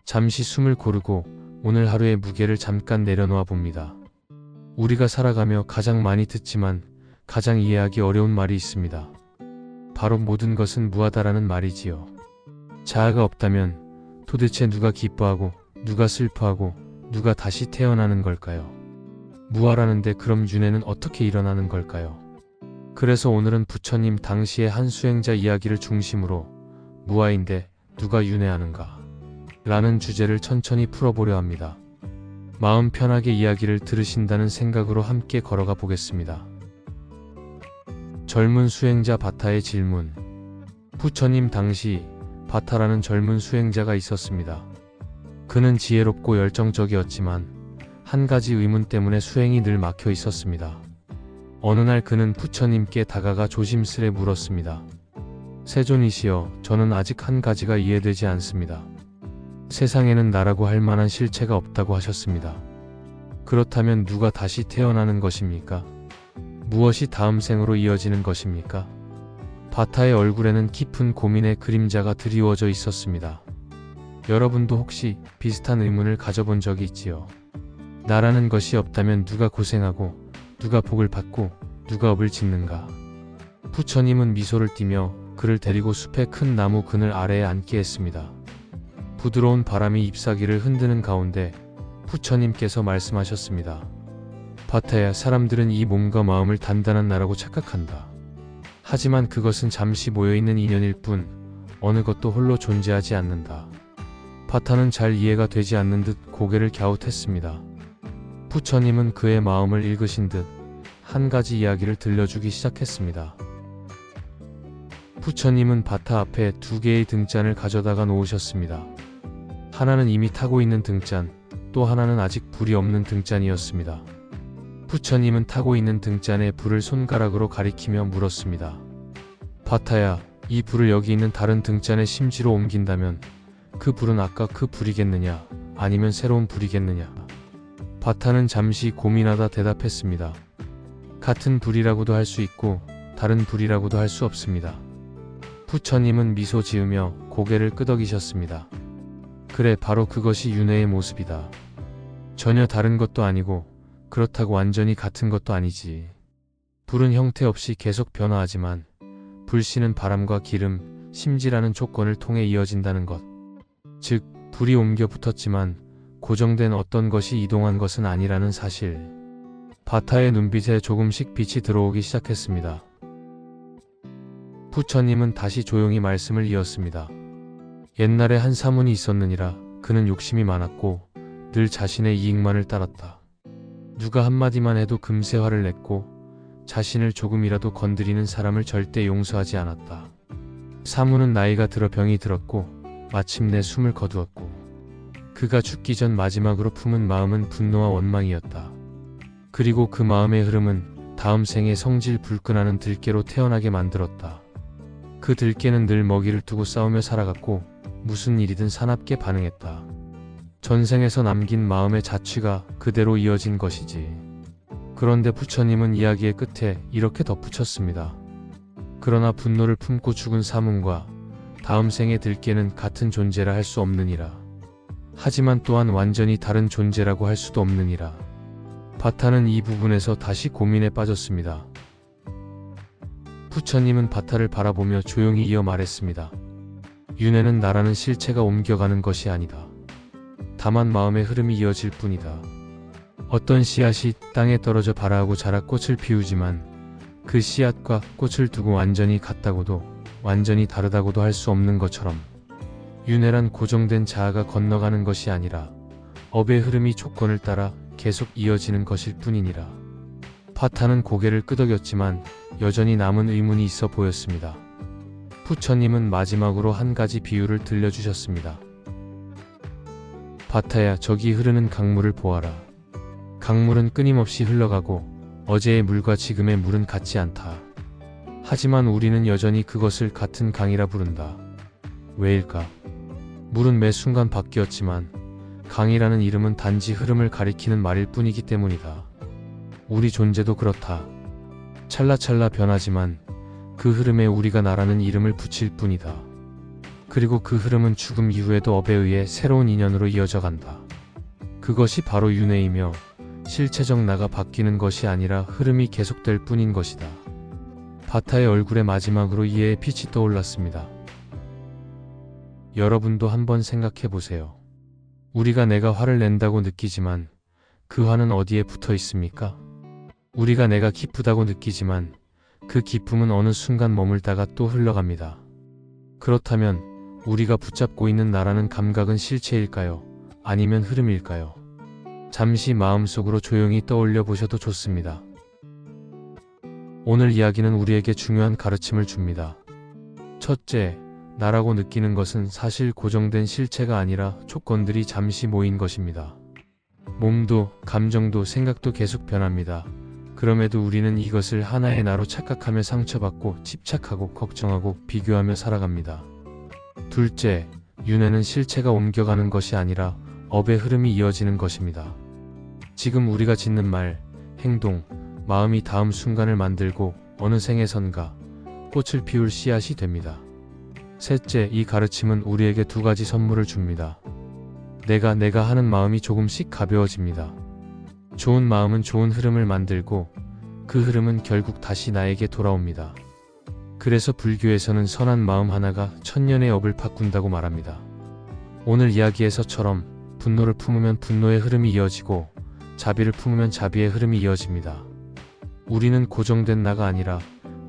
잠시 숨을 고르고 오늘 하루의 무게를 잠깐 내려놓아 봅니다. 우리가 살아가며 가장 많이 듣지만 가장 이해하기 어려운 말이 있습니다. 바로 모든 것은 무하다라는 말이지요. 자아가 없다면 도대체 누가 기뻐하고 누가 슬퍼하고 누가 다시 태어나는 걸까요? 무하라는데 그럼 윤회는 어떻게 일어나는 걸까요? 그래서 오늘은 부처님 당시의 한 수행자 이야기를 중심으로 무하인데 누가 윤회하는가? 라는 주제를 천천히 풀어보려 합니다. 마음 편하게 이야기를 들으신다는 생각으로 함께 걸어가 보겠습니다. 젊은 수행자 바타의 질문. 부처님 당시 바타라는 젊은 수행자가 있었습니다. 그는 지혜롭고 열정적이었지만 한 가지 의문 때문에 수행이 늘 막혀 있었습니다. 어느 날 그는 부처님께 다가가 조심스레 물었습니다. 세존이시여, 저는 아직 한 가지가 이해되지 않습니다. 세상에는 나라고 할 만한 실체가 없다고 하셨습니다. 그렇다면 누가 다시 태어나는 것입니까? 무엇이 다음 생으로 이어지는 것입니까? 바타의 얼굴에는 깊은 고민의 그림자가 드리워져 있었습니다. 여러분도 혹시 비슷한 의문을 가져본 적이 있지요? 나라는 것이 없다면 누가 고생하고 누가 복을 받고 누가 업을 짓는가? 부처님은 미소를 띠며 그를 데리고 숲의 큰 나무 그늘 아래에 앉게 했습니다. 부드러운 바람이 잎사귀를 흔드는 가운데 부처님께서 말씀하셨습니다. 바타야, 사람들은 이 몸과 마음을 단단한 나라고 착각한다. 하지만 그것은 잠시 모여있는 인연일 뿐 어느 것도 홀로 존재하지 않는다. 바타는 잘 이해가 되지 않는 듯 고개를 갸웃했습니다. 부처님은 그의 마음을 읽으신 듯 한 가지 이야기를 들려주기 시작했습니다. 부처님은 바타 앞에 두 개의 등잔을 가져다가 놓으셨습니다. 하나는 이미 타고 있는 등잔, 또 하나는 아직 불이 없는 등잔이었습니다. 부처님은 타고 있는 등잔에 불을 손가락으로 가리키며 물었습니다. 바타야, 이 불을 여기 있는 다른 등잔의 심지로 옮긴다면 그 불은 아까 그 불이겠느냐, 아니면 새로운 불이겠느냐? 바타는 잠시 고민하다 대답했습니다. 같은 불이라고도 할 수 있고 다른 불이라고도 할 수 없습니다. 부처님은 미소 지으며 고개를 끄덕이셨습니다. 그래, 바로 그것이 윤회의 모습이다. 전혀 다른 것도 아니고 그렇다고 완전히 같은 것도 아니지. 불은 형태 없이 계속 변화하지만 불씨는 바람과 기름, 심지라는 조건을 통해 이어진다는 것. 즉, 불이 옮겨 붙었지만 고정된 어떤 것이 이동한 것은 아니라는 사실. 바타의 눈빛에 조금씩 빛이 들어오기 시작했습니다. 부처님은 다시 조용히 말씀을 이었습니다. 옛날에 한 사문이 있었느니라. 그는 욕심이 많았고 늘 자신의 이익만을 따랐다. 누가 한마디만 해도 금세 화를 냈고 자신을 조금이라도 건드리는 사람을 절대 용서하지 않았다. 사문은 나이가 들어 병이 들었고 마침내 숨을 거두었고 그가 죽기 전 마지막으로 품은 마음은 분노와 원망이었다. 그리고 그 마음의 흐름은 다음 생에 성질 불끈하는 들깨로 태어나게 만들었다. 그 들깨는 늘 먹이를 두고 싸우며 살아갔고 무슨 일이든 사납게 반응했다. 전생에서 남긴 마음의 자취가 그대로 이어진 것이지. 그런데 부처님은 이야기의 끝에 이렇게 덧붙였습니다. 그러나 분노를 품고 죽은 사문과 다음 생의 들깨는 같은 존재라 할 수 없느니라. 하지만 또한 완전히 다른 존재라고 할 수도 없느니라. 바타는 이 부분에서 다시 고민에 빠졌습니다. 부처님은 바타를 바라보며 조용히 이어 말했습니다. 윤회는 나라는 실체가 옮겨가는 것이 아니다. 다만 마음의 흐름이 이어질 뿐이다. 어떤 씨앗이 땅에 떨어져 발아하고 자라 꽃을 피우지만 그 씨앗과 꽃을 두고 완전히 같다고도 완전히 다르다고도 할 수 없는 것처럼 윤회란 고정된 자아가 건너가는 것이 아니라 업의 흐름이 조건을 따라 계속 이어지는 것일 뿐이니라. 바타는 고개를 끄덕였지만 여전히 남은 의문이 있어 보였습니다. 부처님은 마지막으로 한 가지 비유를 들려주셨습니다. 바타야, 저기 흐르는 강물을 보아라. 강물은 끊임없이 흘러가고 어제의 물과 지금의 물은 같지 않다. 하지만 우리는 여전히 그것을 같은 강이라 부른다. 왜일까? 물은 매 순간 바뀌었지만 강이라는 이름은 단지 흐름을 가리키는 말일 뿐이기 때문이다. 우리 존재도 그렇다. 찰나찰나 변하지만 그 흐름에 우리가 나라는 이름을 붙일 뿐이다. 그리고 그 흐름은 죽음 이후에도 업에 의해 새로운 인연으로 이어져 간다. 그것이 바로 윤회이며 실체적 나가 바뀌는 것이 아니라 흐름이 계속될 뿐인 것이다. 바타의 얼굴에 마지막으로 이해의 빛이 떠올랐습니다. 여러분도 한번 생각해 보세요. 우리가 내가 화를 낸다고 느끼지만 그 화는 어디에 붙어 있습니까? 우리가 내가 기쁘다고 느끼지만 그 기쁨은 어느 순간 머물다가 또 흘러갑니다. 그렇다면 우리가 붙잡고 있는 나라는 감각은 실체일까요? 아니면 흐름일까요? 잠시 마음속으로 조용히 떠올려 보셔도 좋습니다. 오늘 이야기는 우리에게 중요한 가르침을 줍니다. 첫째, 나라고 느끼는 것은 사실 고정된 실체가 아니라 조건들이 잠시 모인 것입니다. 몸도, 감정도, 생각도 계속 변합니다. 그럼에도 우리는 이것을 하나의 나로 착각하며 상처받고 집착하고 걱정하고 비교하며 살아갑니다. 둘째, 윤회는 실체가 옮겨가는 것이 아니라 업의 흐름이 이어지는 것입니다. 지금 우리가 짓는 말, 행동, 마음이 다음 순간을 만들고 어느 생에선가 꽃을 피울 씨앗이 됩니다. 셋째, 이 가르침은 우리에게 두 가지 선물을 줍니다. 내가 하는 마음이 조금씩 가벼워집니다. 좋은 마음은 좋은 흐름을 만들고 그 흐름은 결국 다시 나에게 돌아옵니다. 그래서 불교에서는 선한 마음 하나가 천년의 업을 바꾼다고 말합니다. 오늘 이야기에서처럼 분노를 품으면 분노의 흐름이 이어지고 자비를 품으면 자비의 흐름이 이어집니다. 우리는 고정된 나가 아니라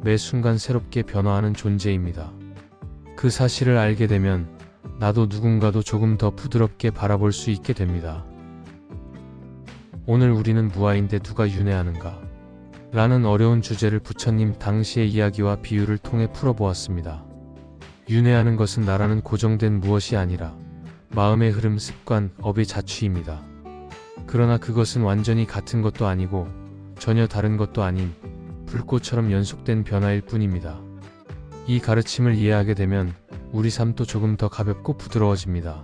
매 순간 새롭게 변화하는 존재입니다. 그 사실을 알게 되면 나도 누군가도 조금 더 부드럽게 바라볼 수 있게 됩니다. 오늘 우리는 무아인데 누가 윤회하는가? 라는 어려운 주제를 부처님 당시의 이야기와 비유를 통해 풀어보았습니다. 윤회하는 것은 나라는 고정된 무엇이 아니라 마음의 흐름, 습관, 업의 자취입니다. 그러나 그것은 완전히 같은 것도 아니고 전혀 다른 것도 아닌 불꽃처럼 연속된 변화일 뿐입니다. 이 가르침을 이해하게 되면 우리 삶도 조금 더 가볍고 부드러워집니다.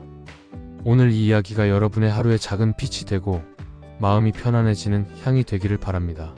오늘 이 이야기가 여러분의 하루에 작은 빛이 되고 마음이 편안해지는 향이 되기를 바랍니다.